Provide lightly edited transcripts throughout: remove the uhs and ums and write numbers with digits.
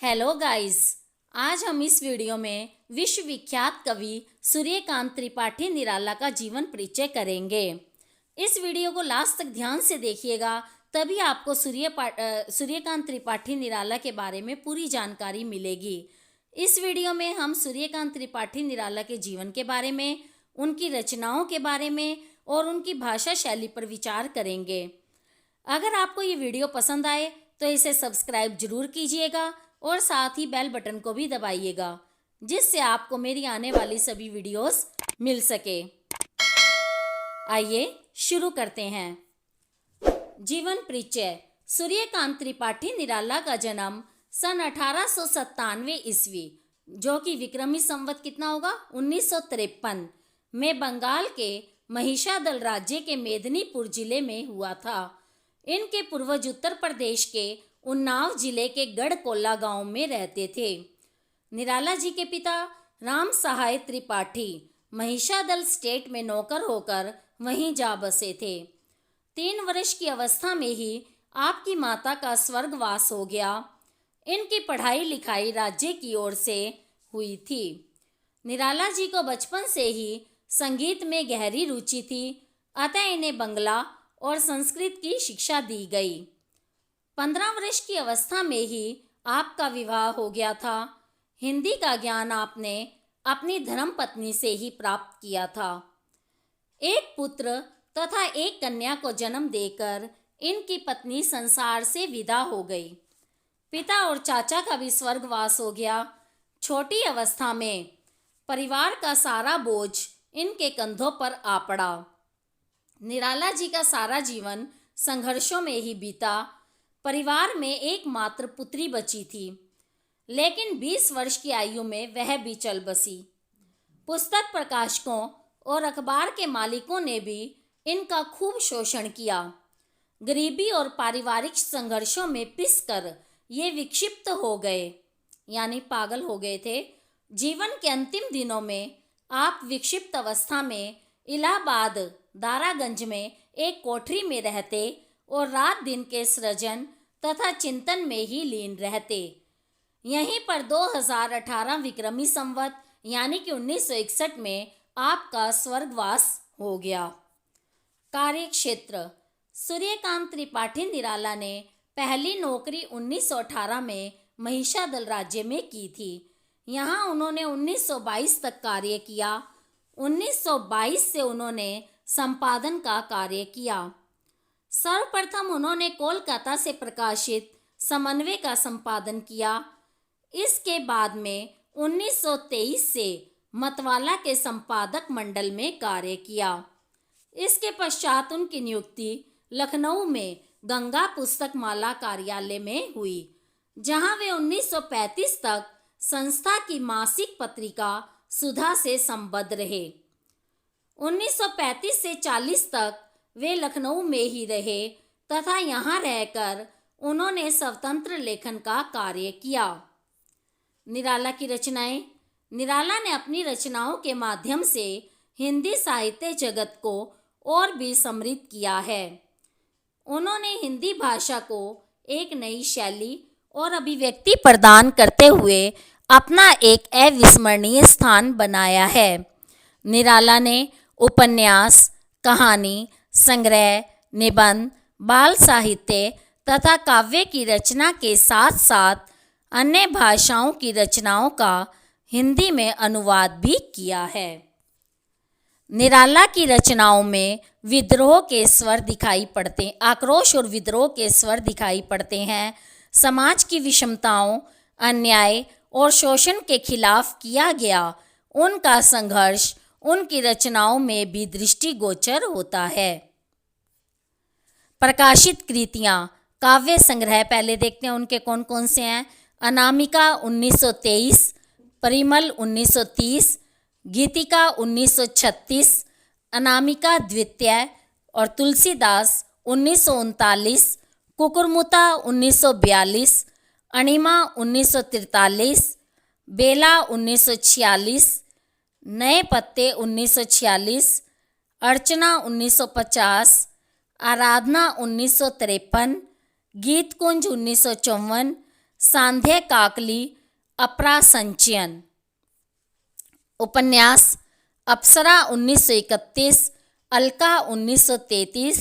Hello guys. आज हम इस वीडियो में विश्व विख्यात कवि सूर्यकांत त्रिपाठी निराला का जीवन परिचय करेंगे। इस वीडियो को लास्ट तक ध्यान से देखिएगा, तभी आपको सूर्यकांत त्रिपाठी निराला के बारे में पूरी जानकारी मिलेगी। इस वीडियो में हम सूर्यकांत त्रिपाठी निराला के जीवन के बारे में, उनकी रचनाओं के बारे में और उनकी भाषा शैली पर विचार करेंगे। अगर आपको ये वीडियो पसंद आए तो इसे सब्सक्राइब जरूर कीजिएगा और साथ ही बेल बटन को भी दबाइएगा, जिससे आपको मेरी आने वाली सभी वीडियोस मिल सके। आइए शुरू करते हैं। जीवन परिचय। सूर्यकांत त्रिपाठी निराला का जन्म सन 1897 ईस्वी, जो कि विक्रमी संवत कितना होगा 1953 में बंगाल के महिषादल राज्य के मेदिनीपुर जिले में हुआ था। इनके पूर्वज उत्तर प्रदेश के उन्नाव जिले के गढ़कोला गांव में रहते थे। निराला जी के पिता राम सहाय त्रिपाठी महिषादल स्टेट में नौकर होकर वहीं जा बसे थे। 3 वर्ष की अवस्था में ही आपकी माता का स्वर्गवास हो गया। इनकी पढ़ाई लिखाई राज्य की ओर से हुई थी। निराला जी को बचपन से ही संगीत में गहरी रुचि थी, अतः इन्हें बंगला और संस्कृत की शिक्षा दी गई। 15 वर्ष की अवस्था में ही आपका विवाह हो गया था। हिंदी का ज्ञान आपने अपनी धर्मपत्नी से ही प्राप्त किया था। एक पुत्र तथा एक कन्या को जन्म देकर इनकी पत्नी संसार से विदा हो गई। पिता और चाचा का भी स्वर्गवास हो गया। छोटी अवस्था में परिवार का सारा बोझ इनके कंधों पर आ पड़ा। निराला जी का सारा जीवन संघर्षों में ही बीता। परिवार में एकमात्र पुत्री बची थी, लेकिन 20 वर्ष की आयु में वह भी चल बसी। पुस्तक प्रकाशकों और अखबार के मालिकों ने भी इनका खूब शोषण किया। गरीबी और पारिवारिक संघर्षों में पिसकर ये विक्षिप्त हो गए, यानी पागल हो गए थे। जीवन के अंतिम दिनों में आप विक्षिप्त अवस्था में इलाहाबाद दारागंज में एक कोठरी में रहते और रात दिन के सृजन तथा चिंतन में ही लीन रहते। यहीं पर 2018 विक्रमी संवत यानी कि 1961 में आपका स्वर्गवास हो गया। कार्य क्षेत्र। सूर्यकांत त्रिपाठी निराला ने पहली नौकरी 1918 में महिषादल राज्य में की थी। यहाँ उन्होंने 1922 तक कार्य किया। 1922 से उन्होंने संपादन का कार्य किया। सर्वप्रथम उन्होंने कोलकाता से प्रकाशित समन्वय का संपादन किया। इसके बाद में 1923 से मतवाला के संपादक मंडल में कार्य किया। इसके पश्चात उनकी नियुक्ति लखनऊ में गंगा पुस्तक माला कार्यालय में हुई, जहां वे 1935 तक संस्था की मासिक पत्रिका सुधा से संबद्ध रहे। 1935 से 40 तक वे लखनऊ में ही रहे तथा यहाँ रहकर उन्होंने स्वतंत्र लेखन का कार्य किया। निराला की रचनाएं। निराला ने अपनी रचनाओं के माध्यम से हिंदी साहित्य जगत को और भी समृद्ध किया है। उन्होंने हिंदी भाषा को एक नई शैली और अभिव्यक्ति प्रदान करते हुए अपना एक अविस्मरणीय स्थान बनाया है। निराला ने उपन्यास, कहानी, संग्रह, निबंध, बाल साहित्य तथा काव्य की रचना के साथ साथ अन्य भाषाओं की रचनाओं का हिंदी में अनुवाद भी किया है। निराला की रचनाओं में विद्रोह के स्वर दिखाई पड़ते, आक्रोश और विद्रोह के स्वर दिखाई पड़ते हैं। समाज की विषमताओं, अन्याय और शोषण के खिलाफ किया गया उनका संघर्ष उनकी रचनाओं में भी दृष्टिगोचर होता है। प्रकाशित कृतियाँ। काव्य संग्रह पहले देखते हैं उनके कौन कौन से हैं। अनामिका 1923, परिमल 1930, गीतिका 1936, अनामिका द्वितीय और तुलसीदास 1939, कुकुरमुता 1942, अणिमा 1943, बेला 1946, नए पत्ते 1946, अर्चना 1950, आराधना 1953, गीतकुंज 1954, सांध्य काकली अपरा संचयन। उपन्यास अप्सरा 1931, अलका 1933,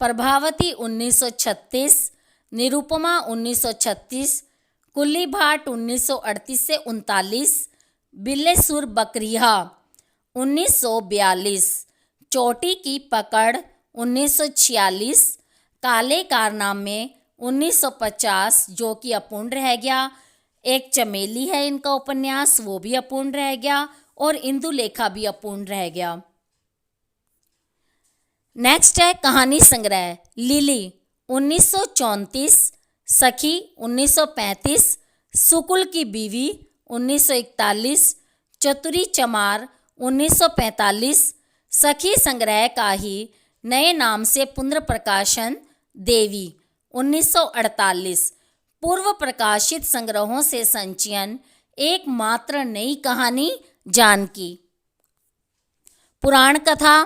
प्रभावती 1936, निरुपमा 1936, कुल्ली भाट 1938 से 39, बिल्लेसुर बकरिया 1942, चोटी की पकड़ 1946, काले कारनामे 1950 जो कि अपूर्ण रह गया, एक चमेली है इनका उपन्यास वो भी अपूर्ण रह गया, और इंदुलेखा भी अपूर्ण रह गया। नेक्स्ट है कहानी संग्रह लिली 1934, सखी 1935, सुकुल की बीवी 1941, चतुरी चमार 1945, सखी संग्रह का ही नए नाम से पुनर्प्रकाशन देवी 1948, पूर्व प्रकाशित संग्रहों से संचयन एकमात्र नई कहानी जानकी। पुराण कथा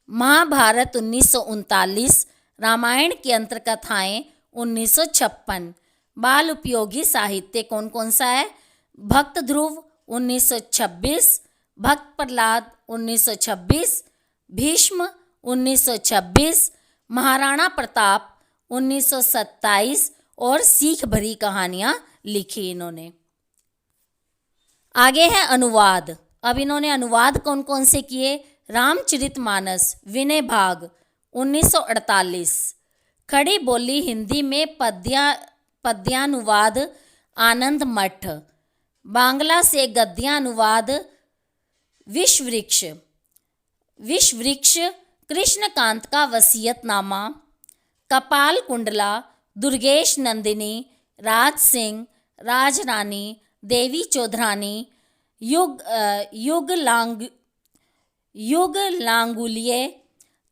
महाभारत 1939, रामायण की अंतकथाएं 1956। बाल उपयोगी साहित्य कौन कौन सा है? भक्त ध्रुव 1926, भक्त प्रहलाद 1926, भीष्म 1926, महाराणा प्रताप 1927 और सीख भरी कहानियां लिखी इन्होंने। आगे है अनुवाद। अब इन्होंने अनुवाद कौन कौन से किए? रामचरितमानस विनय भाग 1948, खड़ी बोली हिंदी में पद्यानुवाद आनंद मठ, बांग्ला से गद्यानुवाद विषवृक्ष कृष्णकांत का वसीयतनामा, कपाल कुंडला दुर्गेश नंदिनी, राज सिंह, राजरानी, देवी चौधरानी, युग लांगुलिये,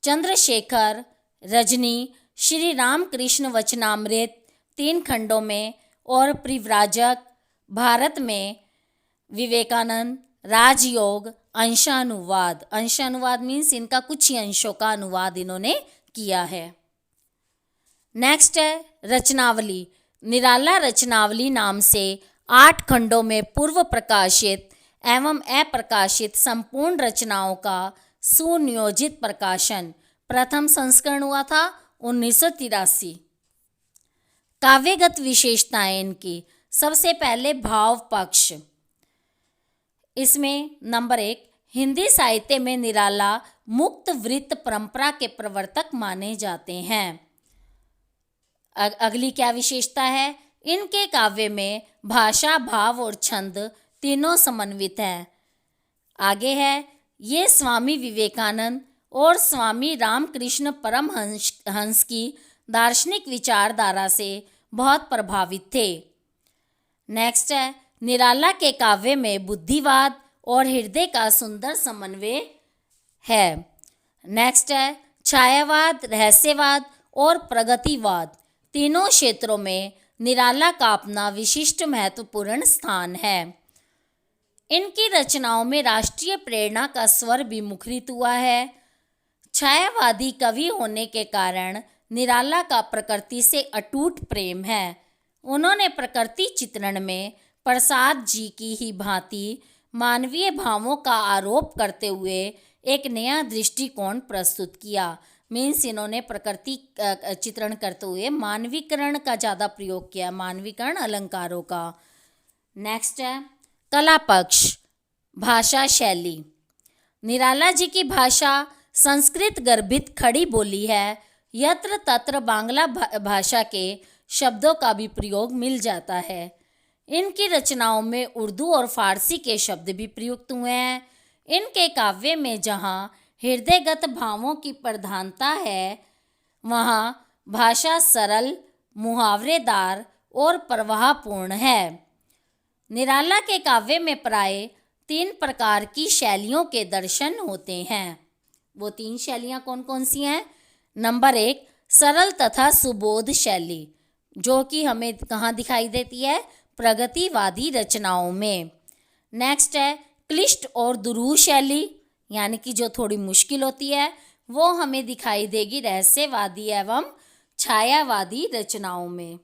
चंद्रशेखर, रजनी, श्री रामकृष्ण वचनामृत 3 खंडों में और परिव्राजक, भारत में विवेकानंद, राजयोग, अंशानुवाद मीन्स इनका कुछ ही अंशों का अनुवाद इन्होंने किया है। नेक्स्ट है रचनावली। निराला रचनावली नाम से 8 खंडों में पूर्व प्रकाशित एवं अप्रकाशित संपूर्ण रचनाओं का सुनियोजित प्रकाशन, प्रथम संस्करण हुआ था 1983। काव्यगत विशेषताएं इनकी, सबसे पहले भाव पक्ष। इसमें नंबर 1, हिंदी साहित्य में निराला मुक्त वृत्त परंपरा के प्रवर्तक माने जाते हैं। अगली क्या विशेषता है? इनके काव्य में भाषा, भाव और छंद तीनों समन्वित हैं। आगे है, ये स्वामी विवेकानंद और स्वामी रामकृष्ण परमहंस की दार्शनिक विचारधारा से बहुत प्रभावित थे। नेक्स्ट है, निराला के काव्य में बुद्धिवाद और हृदय का सुंदर समन्वय है। नेक्स्ट है, छायावाद, रहस्यवाद और प्रगतिवाद तीनों क्षेत्रों में निराला का अपना विशिष्ट महत्वपूर्ण स्थान है। इनकी रचनाओं में राष्ट्रीय प्रेरणा का स्वर भी मुखरित हुआ है। छायावादी कवि होने के कारण निराला का प्रकृति से अटूट प्रेम है। उन्होंने प्रकृति चित्रण में प्रसाद जी की ही भांति मानवीय भावों का आरोप करते हुए एक नया दृष्टिकोण प्रस्तुत किया। मीन्स इन्होंने प्रकृति चित्रण करते हुए मानवीकरण का ज़्यादा प्रयोग किया, मानवीकरण अलंकारों का। नेक्स्ट है कला पक्ष, भाषा शैली। निराला जी की भाषा संस्कृत गर्भित खड़ी बोली है। यत्र तत्र बांग्ला भाषा के शब्दों का भी प्रयोग मिल जाता है। इनकी रचनाओं में उर्दू और फारसी के शब्द भी प्रयुक्त हुए हैं। इनके काव्य में जहाँ हृदयगत भावों की प्रधानता है, वहाँ भाषा सरल, मुहावरेदार और प्रवाहपूर्ण है। निराला के काव्य में प्राय 3 प्रकार की शैलियों के दर्शन होते हैं। वो 3 शैलियाँ कौन कौन सी हैं? नंबर 1, सरल तथा सुबोध शैली, जो कि हमें कहाँ दिखाई देती है? प्रगतिवादी रचनाओं में। नेक्स्ट है क्लिष्ट और दुरूह शैली, यानी कि जो थोड़ी मुश्किल होती है, वो हमें दिखाई देगी रहस्यवादी एवं छायावादी रचनाओं में।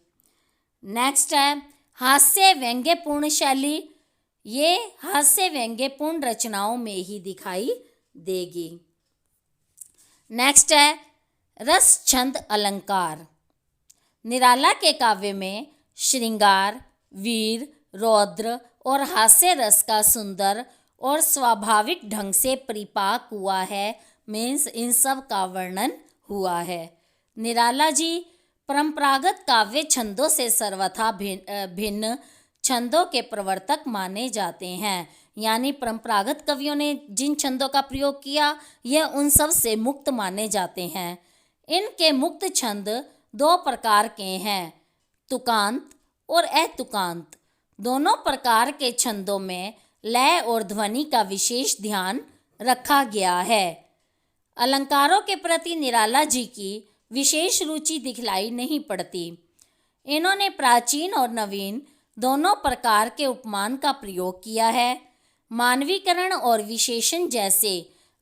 नेक्स्ट है हास्य व्यंग्यपूर्ण शैली, ये हास्य व्यंग्यपूर्ण रचनाओं में ही दिखाई देगी। नेक्स्ट है रस छंद अलंकार। निराला के काव्य में श्रृंगार, वीर, रौद्र और हास्य रस का सुंदर और स्वाभाविक ढंग से परिपाक हुआ है, मीन्स इन सब का वर्णन हुआ है। निराला जी परंपरागत काव्य छंदों से सर्वथा भिन्न छंदों के प्रवर्तक माने जाते हैं। यानी परंपरागत कवियों ने जिन छंदों का प्रयोग किया यह उन सब से मुक्त माने जाते हैं। इनके मुक्त छंद दो प्रकार के हैं, तुकांत और अतुकांत। दोनों प्रकार के छंदों में लय और ध्वनि का विशेष ध्यान रखा गया है। अलंकारों के प्रति निराला जी की विशेष रुचि दिखलाई नहीं पड़ती। इन्होंने प्राचीन और नवीन दोनों प्रकार के उपमान का प्रयोग किया है। मानवीकरण और विशेषण जैसे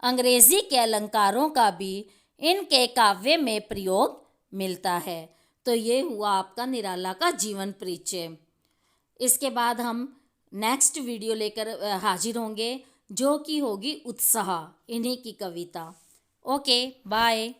अंग्रेजी के अलंकारों का भी इनके काव्य में प्रयोग मिलता है। तो ये हुआ आपका निराला का जीवन परिचय। इसके बाद हम नेक्स्ट वीडियो लेकर हाजिर होंगे जो कि होगी उत्साह, इन्हीं की कविता। Okay, bye.